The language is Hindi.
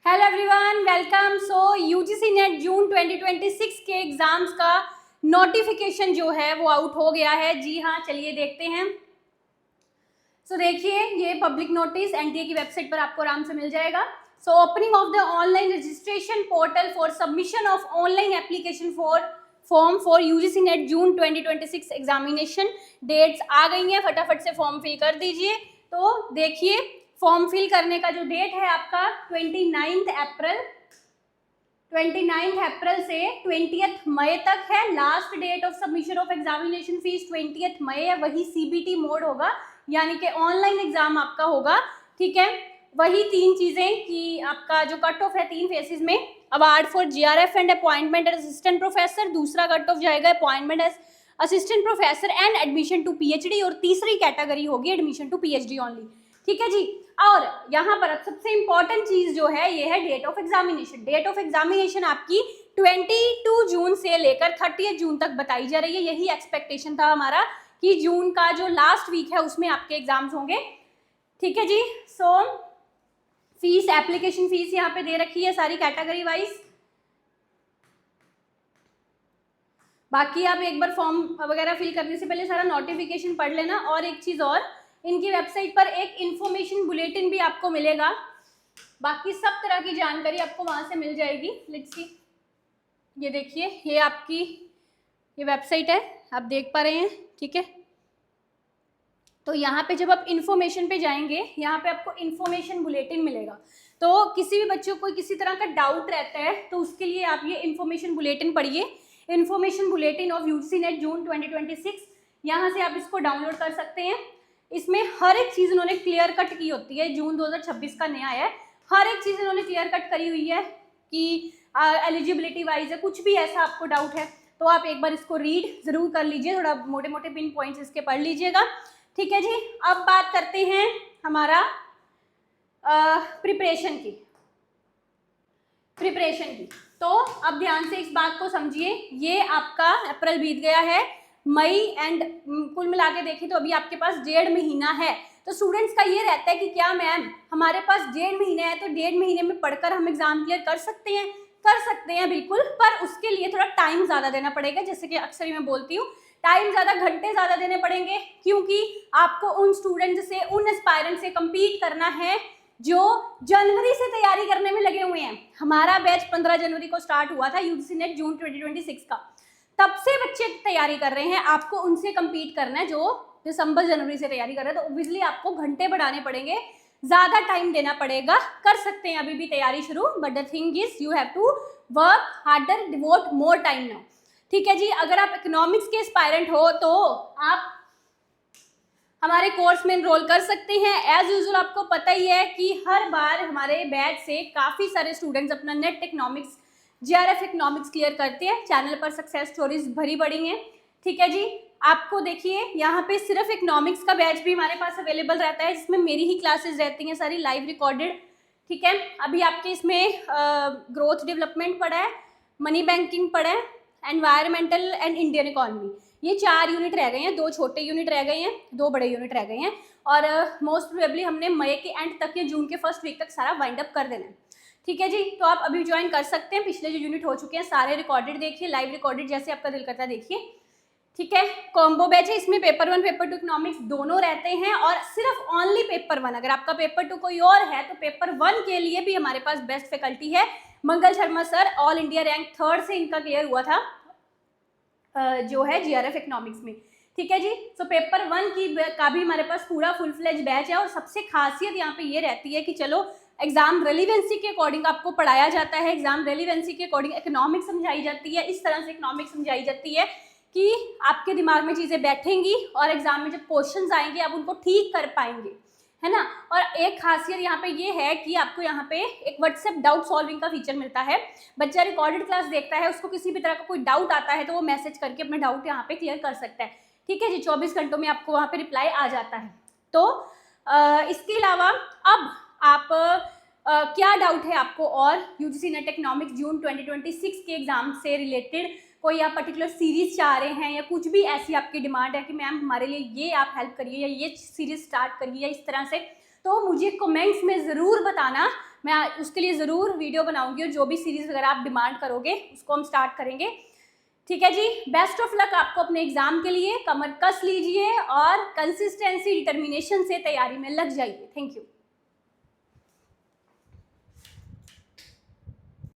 Hello everyone, welcome. So UGC NET June 2026 के एग्जाम्स का नोटिफिकेशन जो है वो आउट हो गया है। जी हाँ, चलिए देखते हैं। सो देखिए, ये पब्लिक नोटिस एनटीए की वेबसाइट पर आपको आराम से मिल जाएगा। So opening of the online registration portal for submission of online application form for UGC NET June 2026 examination dates आ गई हैं। फटाफट से फॉर्म फिल कर दीजिए। तो देखिए, फॉर्म फिल करने का जो डेट है आपका 29 अप्रैल से 20 मई तक है। Last date of submission of examination fees 20 मई है। वही सीबीटी मोड होगा, यानी कि ऑनलाइन एग्जाम आपका होगा। ठीक है, वही तीन चीजें कि आपका जो कट ऑफ है 3 फेसेस में। Award for JRF and appointment as assistant professor, दूसरा कट ऑफ जाएगा appointment as assistant professor and admission to PhD, और तीसरी कैटेगरी होगी एडमिशन टू पीएचडी ओनली। ठीक है जी। और यहाँ पर अब सबसे इंपॉर्टेंट चीज जो है ये है date of examination. Date of examination आपकी 22 जून से लेकर 30 जून तक बताई जा रही है। यही एक्सपेक्टेशन था हमारा कि जून का जो लास्ट वीक है उसमें आपके एग्जाम्स होंगे। ठीक है जी। सो फीस, एप्लीकेशन फीस यहाँ पे दे रखी है सारी कैटेगरी वाइज। बाकी आप एक बार फॉर्म वगैरह फिल करने से पहले सारा नोटिफिकेशन पढ़ लेना। और एक चीज और, इनकी वेबसाइट पर एक इंफॉर्मेशन बुलेटिन भी आपको मिलेगा। बाकी सब तरह की जानकारी आपको वहां से मिल जाएगी। लेट्स सी, ये देखिए, ये आपकी ये वेबसाइट है, आप देख पा रहे हैं। ठीक है, तो यहाँ पे जब आप इंफॉर्मेशन पे जाएंगे, यहाँ पे आपको इंफॉर्मेशन बुलेटिन मिलेगा। तो किसी भी बच्चों को किसी तरह का डाउट रहता है तो उसके लिए आप ये इंफॉर्मेशन बुलेटिन पढ़िए। Information bulletin of UGC NET June 2026, यहाँ से आप इसको डाउनलोड कर सकते हैं। इसमें हर एक चीज़ उन्होंने क्लियर कट की होती है। जून 2026 का नया है, हर एक चीज़ उन्होंने क्लियर कट करी हुई है कि एलिजिबिलिटी वाइज है। कुछ भी ऐसा आपको डाउट है तो आप एक बार इसको रीड ज़रूर कर लीजिए, थोड़ा मोटे मोटे पिन पॉइंट्स इसके पढ़ लीजिएगा। ठीक है जी। अब बात करते हैं हमारा प्रिपरेशन की। तो अब ध्यान से इस बात को समझिए, ये आपका अप्रैल बीत गया है, मई एंड कुल मिला के देखें तो अभी आपके पास 1.5 महीना है। तो स्टूडेंट्स का ये रहता है कि क्या मैम हमारे पास 1.5 महीने है तो 1.5 महीने में पढ़कर हम एग्जाम क्लियर कर सकते हैं? कर सकते हैं बिल्कुल, पर उसके लिए थोड़ा टाइम ज़्यादा देना पड़ेगा। जैसे कि अक्सर ही मैं बोलती हूँ, टाइम ज़्यादा, घंटे ज़्यादा देने पड़ेंगे, क्योंकि आपको उन स्टूडेंट से, उन एस्पायरेंट से कम्पीट करना है जो जनवरी से तैयारी करने में लगे हुए हैं। हमारा बैच 15 जनवरी को स्टार्ट हुआ था यूजीसी नेट जून 2026 का। तब से बच्चे तैयारी कर रहे हैं, आपको उनसे कम्पीट करना है जो दिसंबर जनवरी से तैयारी कर रहे हैं। तो ऑब्वियसली आपको घंटे बढ़ाने पड़ेंगे, ज़्यादा टाइम देना पड़ेगा। कर सकते हैं अभी भी तैयारी शुरू, but the thing is you have to work harder, devote more time now. ठीक है जी। अगर आप इकोनॉमिक्स के एस्पायरेंट हो तो आप हमारे कोर्स में एनरोल कर सकते हैं। एज यूजुअल आपको पता ही है कि हर बार हमारे बैच से काफ़ी सारे स्टूडेंट्स अपना net economics, GRF economics clear करते हैं। चैनल पर सक्सेस स्टोरीज भरी पड़ी हैं। ठीक है जी। आपको देखिए, यहाँ पे सिर्फ इकोनॉमिक्स का बैच भी हमारे पास अवेलेबल रहता है, जिसमें मेरी ही क्लासेस रहती हैं, सारी लाइव रिकॉर्डेड। ठीक है, अभी आपके इसमें ग्रोथ डेवलपमेंट पढ़ा है, मनी बैंकिंग पढ़ा है, एनवायरमेंटल एंड इंडियन इकोनॉमी, ये 4 यूनिट रह गए हैं। 2 छोटे यूनिट रह गए हैं, 2 बड़े यूनिट रह गए हैं। और मोस्ट प्रोबेबली हमने मई के एंड तक या जून के फर्स्ट वीक तक सारा वाइंड अप कर देना है। ठीक है जी। तो आप अभी ज्वाइन कर सकते हैं। पिछले जो यूनिट हो चुके हैं सारे रिकॉर्डेड देखिए, लाइव रिकॉर्डेड, जैसे आपका दिल करता है देखिए। ठीक है, कॉम्बो बैच है, इसमें पेपर 1 पेपर 2 इकोनॉमिक्स दोनों रहते हैं, और सिर्फ ओनली पेपर 1। अगर आपका पेपर 2 कोई और है तो पेपर 1 के लिए भी हमारे पास बेस्ट फैकल्टी है, Mangal Sharma sir. All India rank 3rd से इनका क्लियर हुआ था जो है जीआरएफ इकोनॉमिक्स में। ठीक है जी। सो पेपर 1 का भी हमारे पास पूरा फुल फ्लेज बैच है। और सबसे खासियत यहाँ पे ये रहती है कि चलो एग्जाम रेलिवेंसी के अकॉर्डिंग आपको पढ़ाया जाता है, एग्जाम रेलिवेंसी के अकॉर्डिंग इकोनॉमिक्स समझाई जाती है। इस तरह से इकोनॉमिक्स समझाई जाती है कि आपके दिमाग में चीज़ें बैठेंगी और एग्जाम में जब क्वेश्चंस आएंगे आप उनको ठीक कर पाएंगे, है ना। और एक खासियत यहाँ पे ये है कि आपको यहाँ पे एक व्हाट्सएप डाउट सॉल्विंग का फीचर मिलता है। बच्चा रिकॉर्डेड क्लास देखता है, उसको किसी भी तरह का कोई डाउट आता है तो वो मैसेज करके अपना डाउट यहाँ पे क्लियर कर सकता है। ठीक है जी। 24 घंटों में आपको वहाँ पे रिप्लाई आ जाता है। तो इसके अलावा अब आप क्या डाउट है आपको और यूजीसी नेट इकोनॉमिक्स जून 2026 के एग्जाम से रिलेटेड, कोई आप पर्टिकुलर सीरीज चाह रहे हैं या कुछ भी ऐसी आपकी डिमांड है कि मैम हमारे लिए ये आप हेल्प करिए या ये सीरीज स्टार्ट करिए या इस तरह से, तो मुझे कमेंट्स में ज़रूर बताना। मैं उसके लिए ज़रूर वीडियो बनाऊंगी और जो भी सीरीज़ वगैरह आप डिमांड करोगे उसको हम स्टार्ट करेंगे। ठीक है जी, बेस्ट ऑफ लक आपको अपने एग्जाम के लिए। कमर कस लीजिए और कंसिस्टेंसी डिटर्मिनेशन से तैयारी में लग जाइए। Thank you.